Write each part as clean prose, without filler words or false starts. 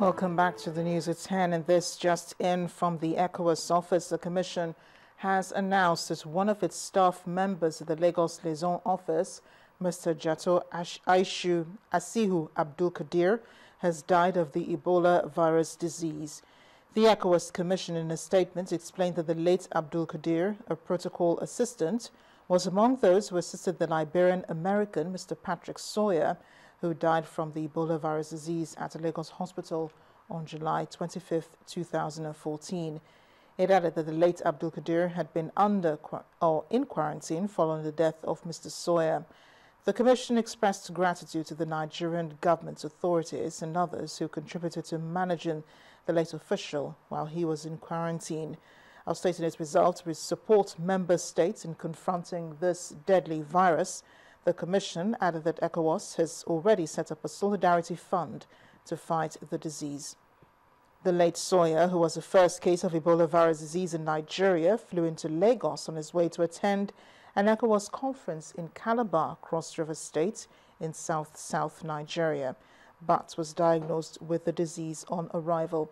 Welcome back to the news at 10, and this just in from the ECOWAS office. The Commission has announced that one of its staff members at the Lagos Liaison Office, Mr. W.H.O Asihu Abdul-Kadir, has died of the Ebola virus disease. The ECOWAS Commission, in a statement, explained that the late Abdul-Kadir, a protocol assistant, was among those who assisted the Liberian-American Mr. Patrick Sawyer, who died from the Ebola virus disease at a Lagos hospital on July 25, 2014. It added that the late Abdul-Kadir had been in quarantine following the death of Mr. Sawyer. The Commission expressed gratitude to the Nigerian government authorities and others who contributed to managing the late official while he was in quarantine. Our state in its results will support member states in confronting this deadly virus. The Commission added that ECOWAS has already set up a solidarity fund to fight the disease. The late Sawyer, who was the first case of Ebola virus disease in Nigeria, flew into Lagos on his way to attend an ECOWAS conference in Calabar, Cross River State in south Nigeria, but was diagnosed with the disease on arrival.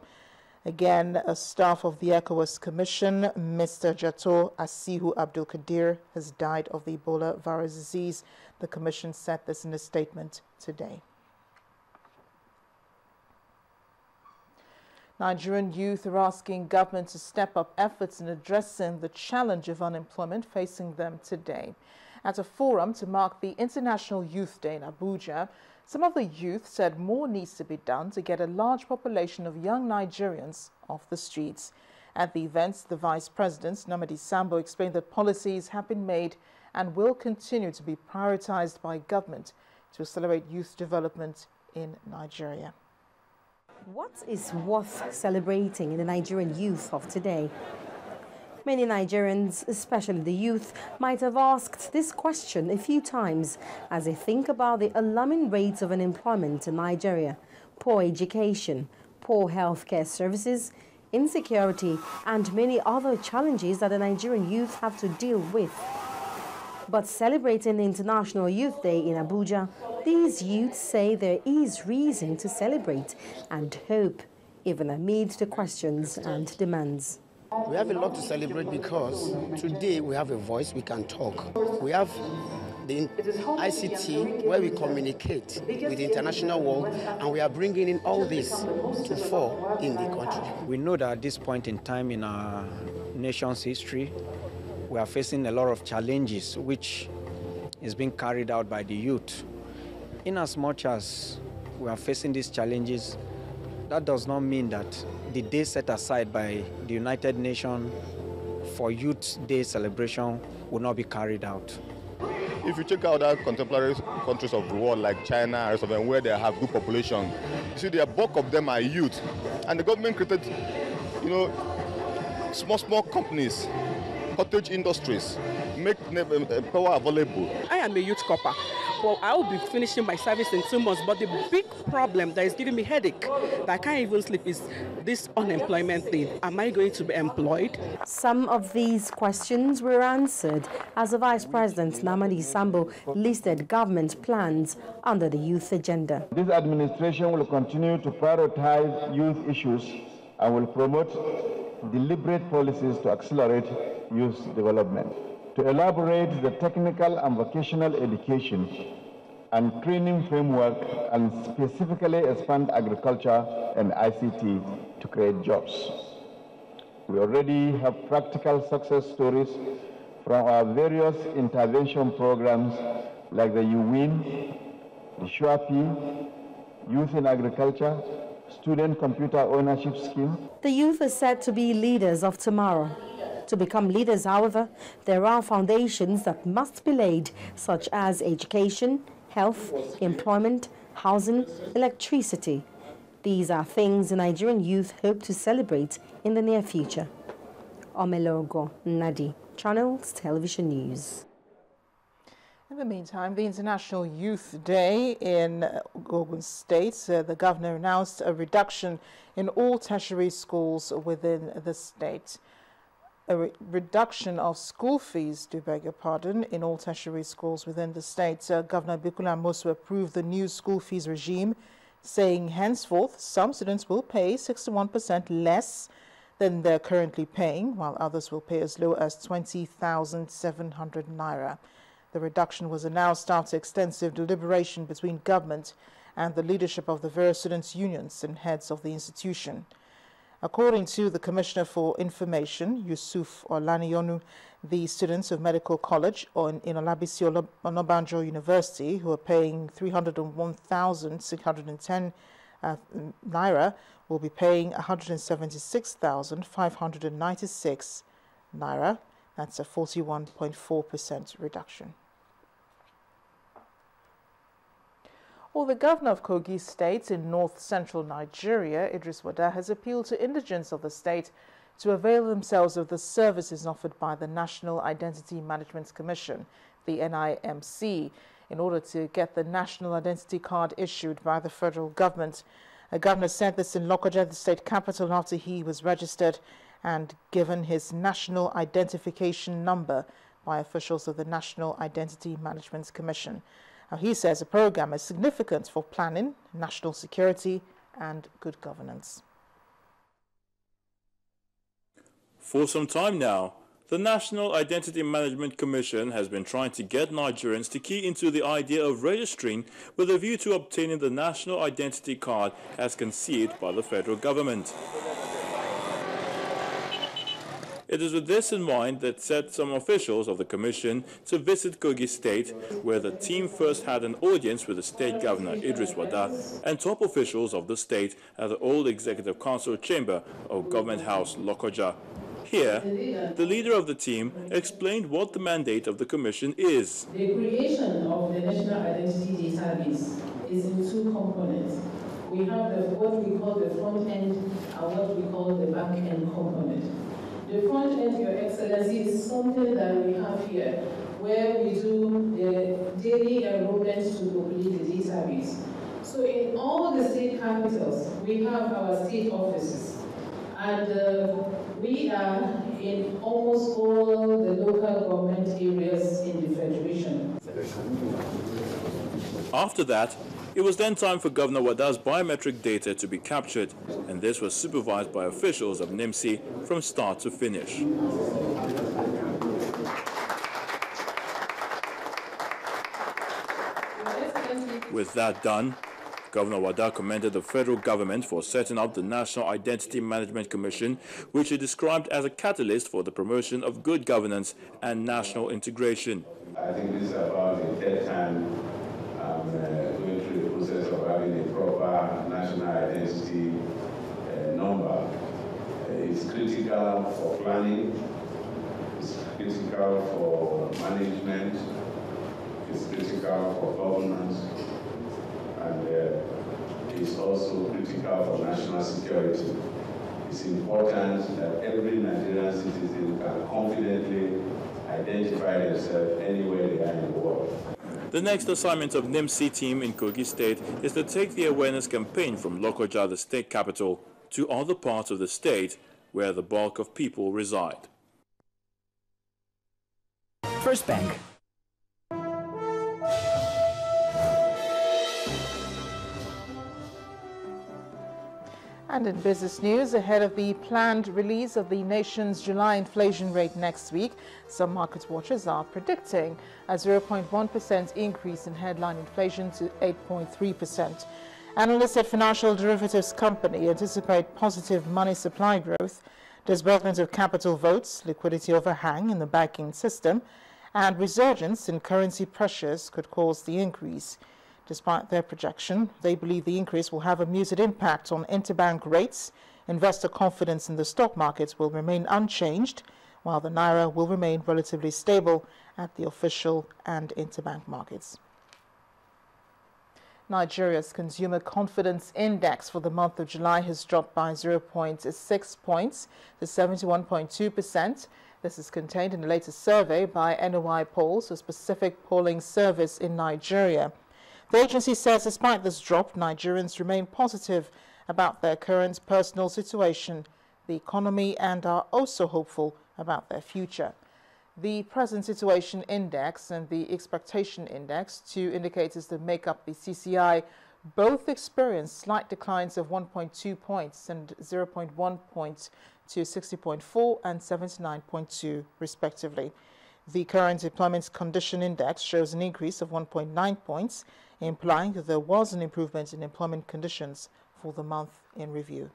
Again, a staff of the ECOWAS Commission, Mr. W.H.O Asihu Abdul-Kadir, has died of the Ebola virus disease. The Commission said this in a statement today. Nigerian youth are asking government to step up efforts in addressing the challenge of unemployment facing them today. At a forum to mark the International Youth Day in Abuja, some of the youth said more needs to be done to get a large population of young Nigerians off the streets. At the event, the Vice President, Nnamdi Sambo, explained that policies have been made and will continue to be prioritized by government to accelerate youth development in Nigeria. What is worth celebrating in the Nigerian youth of today? Many Nigerians, especially the youth, might have asked this question a few times as they think about the alarming rates of unemployment in Nigeria, poor education, poor healthcare services, insecurity, and many other challenges that the Nigerian youth have to deal with. But celebrating the International Youth Day in Abuja, these youths say there is reason to celebrate and hope, even amid the questions and demands. We have a lot to celebrate because today we have a voice, we can talk. We have the ICT where we communicate with the international world, and we are bringing in all this to fore in the country. We know that at this point in time in our nation's history, we are facing a lot of challenges which is being carried out by the youth. In as much as we are facing these challenges, that does not mean that the day set aside by the United Nations for Youth Day celebration will not be carried out. If you check out other contemporary countries of the world like China and rest of them where they have good population, you see the bulk of them are youth. And the government created, small companies, cottage industries, make power available. I am a youth corper. Well, I will be finishing my service in 2 months, but the big problem that is giving me headache, that I can't even sleep, is this unemployment thing. Am I going to be employed? Some of these questions were answered as the Vice President, Nnamdi Sambo, listed government plans under the youth agenda. This administration will continue to prioritize youth issues and will promote deliberate policies to accelerate youth development. To elaborate the technical and vocational education and training framework and specifically expand agriculture and ICT to create jobs. We already have practical success stories from our various intervention programs like the UWIN, the SHUAPI, Youth in Agriculture, Student Computer Ownership Scheme. The youth are said to be leaders of tomorrow. To become leaders, however, there are foundations that must be laid, such as education, health, employment, housing, electricity. These are things the Nigerian youth hope to celebrate in the near future. Omelogo Nadi, Channels Television News. In the meantime, the International Youth Day in Ogun State, the governor announced a reduction in all tertiary schools within the state. A reduction of school fees, to beg your pardon, in all tertiary schools within the state. Governor Bikola Amosu approved the new school fees regime saying henceforth some students will pay 61% less than they're currently paying, while others will pay as low as 20,700 naira. The reduction was announced after extensive deliberation between government and the leadership of the various students' unions and heads of the institution. According to the Commissioner for Information, Yusuf Olaniyonu, the students of Medical College in Olabisi Onabanjo University, who are paying 301,610 naira, will be paying 176,596 naira. That's a 41.4% reduction. Well, the governor of Kogi State in north-central Nigeria, Idris Wada, has appealed to indigents of the state to avail themselves of the services offered by the National Identity Management Commission, the NIMC, in order to get the national identity card issued by the federal government. The governor said this in Lokoja, the state capital, after he was registered and given his national identification number by officials of the National Identity Management Commission. Now, he says the program is significant for planning, national security, and good governance. For some time now, the National Identity Management Commission has been trying to get Nigerians to key into the idea of registering with a view to obtaining the national identity card as conceived by the federal government. It is with this in mind that set some officials of the Commission to visit Kogi State, where the team first had an audience with the State Governor Idris Wada and top officials of the state at the Old Executive Council Chamber of Government House, Lokoja. Here, the leader of the team explained what the mandate of the Commission is. The creation of the National Identity Database is in two components. We have what we call the front end and what we call the back end component. The front end, Your Excellency, is something that we have here, where we do the daily enrollments to populate the database. So in all the state capitals, we have our state offices. And we are in almost all the local government areas in the Federation. After that, it was then time for Governor Wada's biometric data to be captured, and this was supervised by officials of NIMC from start to finish. With that done, Governor Wada commended the federal government for setting up the National Identity Management Commission, which he described as a catalyst for the promotion of good governance and national integration. I think this is about the third time going through the process of having a proper national identity number. It's critical for planning, it's critical for management, it's critical for governance, and it's also critical for national security. It's important that every Nigerian citizen can confidently identify themselves anywhere they are in the world. The next assignment of NIMC team in Kogi State is to take the awareness campaign from Lokoja, the state capital, to other parts of the state where the bulk of people reside. First Bank. And in business news, ahead of the planned release of the nation's July inflation rate next week, some market watchers are predicting a 0.1% increase in headline inflation to 8.3%. Analysts at financial derivatives company anticipate positive money supply growth, disbursement of capital votes, liquidity overhang in the banking system, and resurgence in currency pressures could cause the increase. Despite their projection, they believe the increase will have a muted impact on interbank rates. Investor confidence in the stock markets will remain unchanged, while the naira will remain relatively stable at the official and interbank markets. Nigeria's Consumer Confidence Index for the month of July has dropped by 0.6 points to 71.2%. This is contained in the latest survey by NOI Polls, a specific polling service in Nigeria. The agency says despite this drop, Nigerians remain positive about their current personal situation, the economy, and are also hopeful about their future. The Present Situation Index and the Expectation Index, two indicators that make up the CCI Both experienced slight declines of 1.2 points and 0.1 point to 60.4 and 79.2 respectively. The current employment condition index shows an increase of 1.9 points, implying that there was an improvement in employment conditions for the month in review.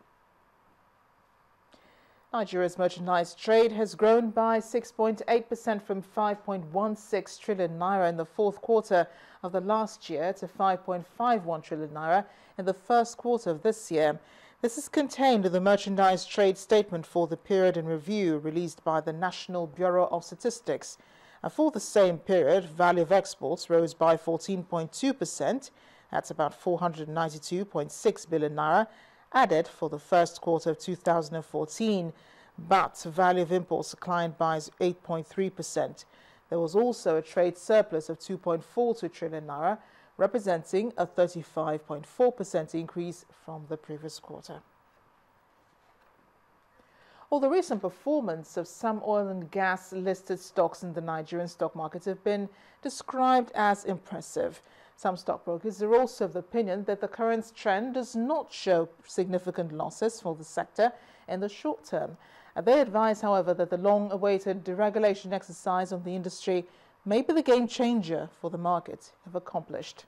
Nigeria's merchandise trade has grown by 6.8% from 5.16 trillion naira in the fourth quarter of the last year to 5.51 trillion naira in the first quarter of this year. This is contained in the merchandise trade statement for the period in review released by the National Bureau of Statistics. For the same period, value of exports rose by 14.2%. That's about 492.6 billion naira. Added for the first quarter of 2014, but value of imports declined by 8.3%. There was also a trade surplus of 2.42 trillion naira, representing a 35.4% increase from the previous quarter. Well, the recent performance of some oil and gas listed stocks in the Nigerian stock market have been described as impressive. Some stockbrokers are also of the opinion that the current trend does not show significant losses for the sector in the short term. They advise, however, that the long-awaited deregulation exercise on the industry may be the game changer for the market if accomplished.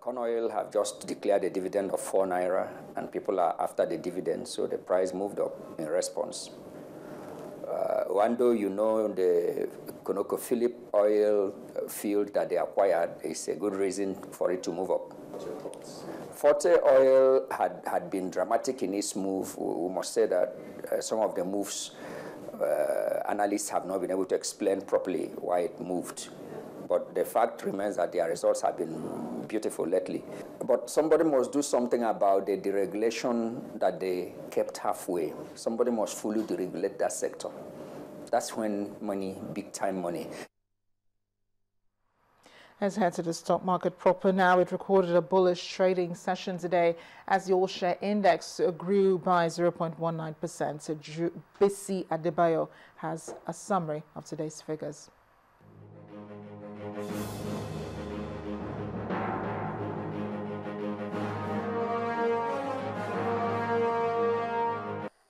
Corn Oil have just declared a dividend of 4 naira, and people are after the dividend, so the price moved up in response. Wando, you know, the ConocoPhillips oil field that they acquired is a good reason for it to move up. Forte Oil had been dramatic in its move. We must say that some of the moves, analysts have not been able to explain properly why it moved. But the fact remains that their results have been beautiful lately. But somebody must do something about the deregulation that they kept halfway. Somebody must fully deregulate that sector. That's when money, big time money. Let's head to the stock market proper now. It recorded a bullish trading session today as the all-share index grew by 0.19%. Bisi Adebayo has a summary of today's figures.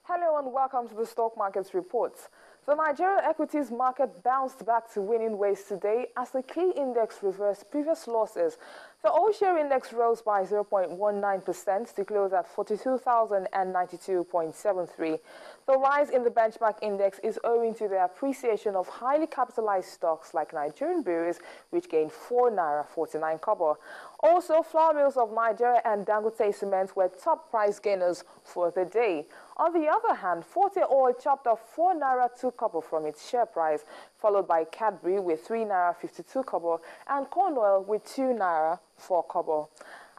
Hello and welcome to the Stock Markets Reports. The Nigerian equities market bounced back to winning ways today as the key index reversed previous losses. The all-share index rose by 0.19% to close at 42,092.73. The rise in the benchmark index is owing to the appreciation of highly capitalized stocks like Nigerian breweries, which gained 4 naira 49 kobo. Also, flour mills of Nigeria and Dangote Cement were top price gainers for the day. On the other hand, Forte Oil chopped off 4 naira 2 kobo from its share price, followed by Cadbury with 3 naira 52 kobo and Corn Oil with 2 naira 4 kobo.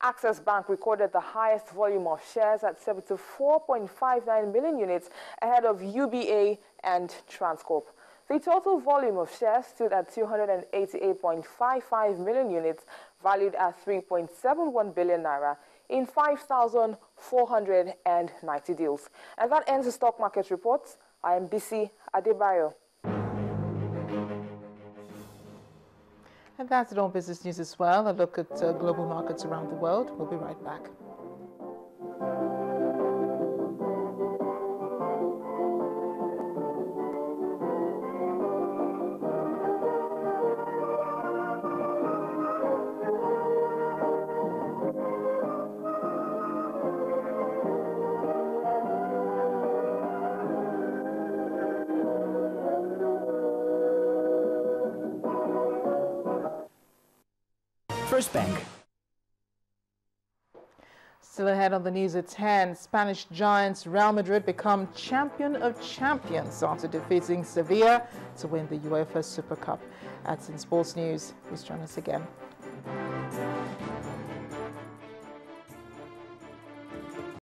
Access Bank recorded the highest volume of shares at 74.59 million units ahead of UBA and Transcorp. The total volume of shares stood at 288.55 million units, valued at 3.71 billion naira in 5,490 deals. And that ends the stock market reports. I am Bisi Adebayo. And that's it on business news as well. A look at global markets around the world. We'll be right back. First Bank. Still ahead on the news at 10, Spanish giants Real Madrid become champion of champions after defeating Sevilla to win the UEFA Super Cup. That's in sports news. Please join us again.